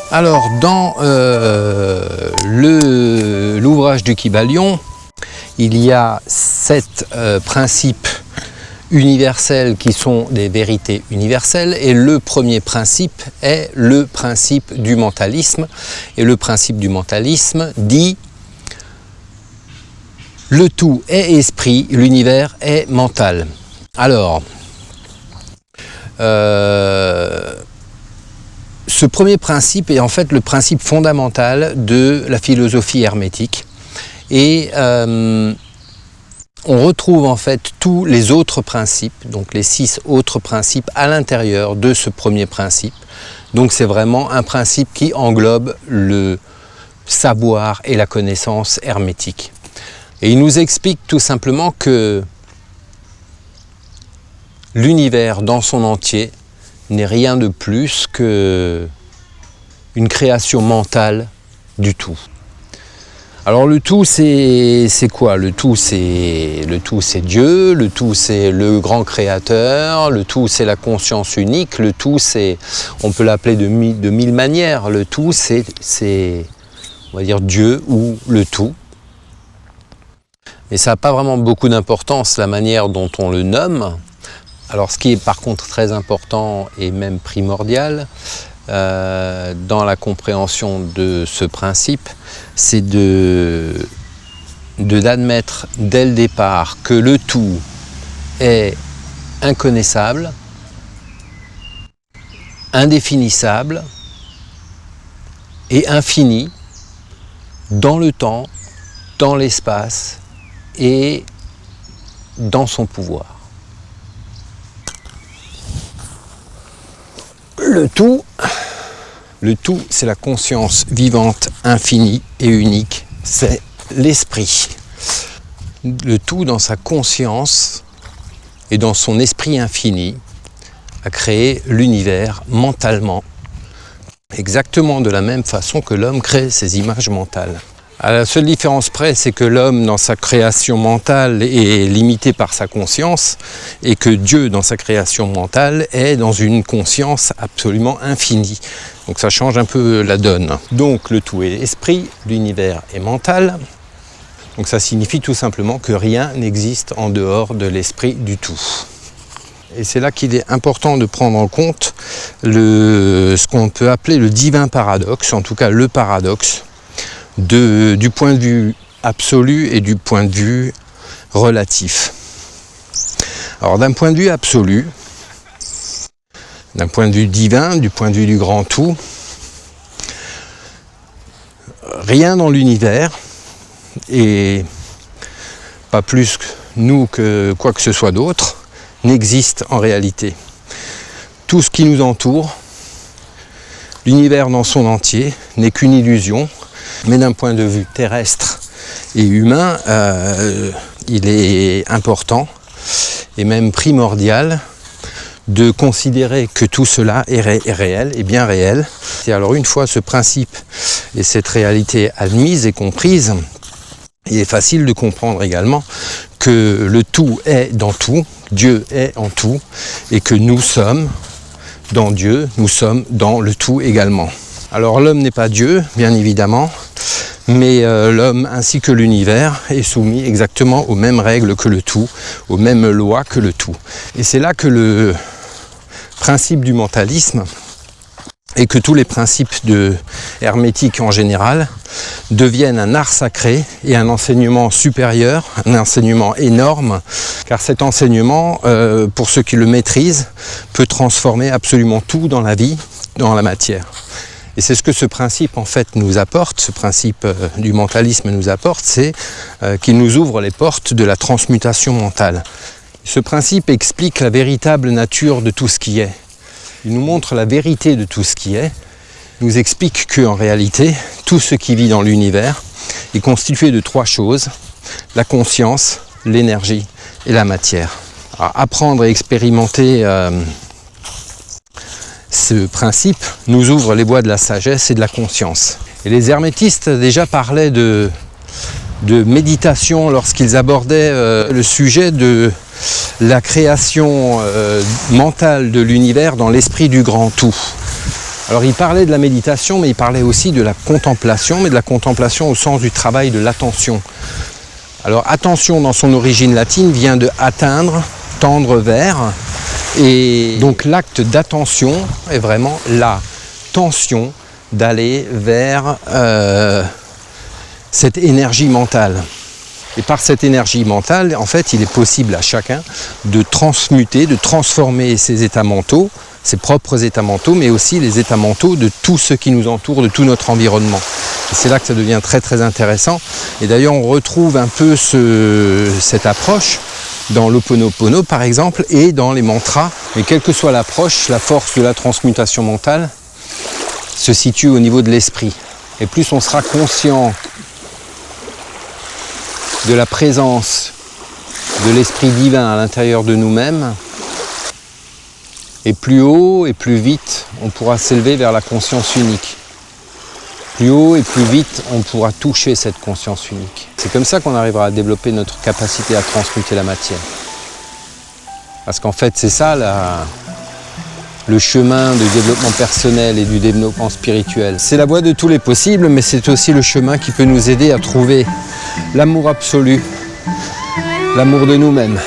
Alors, dans l'ouvrage du Kybalion, il y a 7 principes universels qui sont des vérités universelles, et le premier principe est le principe du mentalisme. Et le principe du mentalisme dit: le tout est esprit, l'univers est mental. Alors, ce premier principe est en fait le principe fondamental de la philosophie hermétique, et on retrouve en fait tous les autres principes, donc les 6 autres principes à l'intérieur de ce premier principe. Donc c'est vraiment un principe qui englobe le savoir et la connaissance hermétique. Et il nous explique tout simplement que l'univers dans son entier n'est rien de plus qu'une création mentale du tout. Alors le tout, c'est quoi? Le tout, c'est Dieu, le tout, c'est le grand créateur, le tout, c'est la conscience unique, le tout, c'est, on peut l'appeler de 1000 manières, le tout, c'est, on va dire, Dieu ou le tout. Mais ça n'a pas vraiment beaucoup d'importance, la manière dont on le nomme. Alors ce qui est par contre très important et même primordial dans la compréhension de ce principe, c'est d'admettre dès le départ que le tout est inconnaissable, indéfinissable et infini dans le temps, dans l'espace et dans son pouvoir. Le tout, c'est la conscience vivante, infinie et unique, c'est l'esprit. Le tout, dans sa conscience et dans son esprit infini, a créé l'univers mentalement, exactement de la même façon que l'homme crée ses images mentales. À la seule différence près, c'est que l'homme, dans sa création mentale, est limité par sa conscience, et que Dieu, dans sa création mentale, est dans une conscience absolument infinie. Donc ça change un peu la donne. Donc le tout est esprit, l'univers est mental. Donc ça signifie tout simplement que rien n'existe en dehors de l'esprit du tout. Et c'est là qu'il est important de prendre en compte ce qu'on peut appeler le divin paradoxe, en tout cas le paradoxe, du point de vue absolu et du point de vue relatif. Alors d'un point de vue absolu, d'un point de vue divin, du point de vue du grand tout, rien dans l'univers, et pas plus nous que quoi que ce soit d'autre, n'existe en réalité. Tout ce qui nous entoure, l'univers dans son entier, n'est qu'une illusion. Mais d'un point de vue terrestre et humain, il est important et même primordial de considérer que tout cela est réel, et bien réel. Et alors une fois ce principe et cette réalité admise et comprise, il est facile de comprendre également que le tout est dans tout, Dieu est en tout, et que nous sommes dans Dieu, nous sommes dans le tout également. Alors l'homme n'est pas Dieu, bien évidemment, mais l'homme ainsi que l'univers est soumis exactement aux mêmes règles que le tout, aux mêmes lois que le tout. Et c'est là que le principe du mentalisme et que tous les principes hermétiques en général deviennent un art sacré et un enseignement supérieur, un enseignement énorme, car cet enseignement, pour ceux qui le maîtrisent, peut transformer absolument tout dans la vie, dans la matière. Et c'est ce que ce principe en fait nous apporte, ce principe du mentalisme nous apporte, c'est qu'il nous ouvre les portes de la transmutation mentale. Ce principe explique la véritable nature de tout ce qui est. Il nous montre la vérité de tout ce qui est, il nous explique qu'en réalité, tout ce qui vit dans l'univers est constitué de 3 choses, la conscience, l'énergie et la matière. Alors, apprendre et expérimenter ce principe nous ouvre les voies de la sagesse et de la conscience. Et les hermétistes déjà parlaient de méditation lorsqu'ils abordaient le sujet de la création mentale de l'univers dans l'esprit du grand tout. Alors il parlait de la méditation, mais il parlait aussi de la contemplation, mais de la contemplation au sens du travail de l'attention. Alors attention dans son origine latine vient de atteindre, tendre vers, et donc l'acte d'attention est vraiment la tension d'aller vers cette énergie mentale. Et par cette énergie mentale, en fait, il est possible à chacun de transmuter, de transformer ses états mentaux, ses propres états mentaux, mais aussi les états mentaux de tout ce qui nous entoure, de tout notre environnement. Et c'est là que ça devient très très intéressant. Et d'ailleurs, on retrouve un peu cette approche dans l'Ho'oponopono par exemple, et dans les mantras. Mais quelle que soit l'approche, la force de la transmutation mentale se situe au niveau de l'esprit. Et plus on sera conscient de la présence de l'esprit divin à l'intérieur de nous-mêmes, et plus haut et plus vite on pourra s'élever vers la conscience unique. Plus haut et plus vite on pourra toucher cette conscience unique. C'est comme ça qu'on arrivera à développer notre capacité à transmuter la matière. Parce qu'en fait c'est ça le chemin du développement personnel et du développement spirituel. C'est la voie de tous les possibles, mais c'est aussi le chemin qui peut nous aider à trouver l'amour absolu, l'amour de nous-mêmes.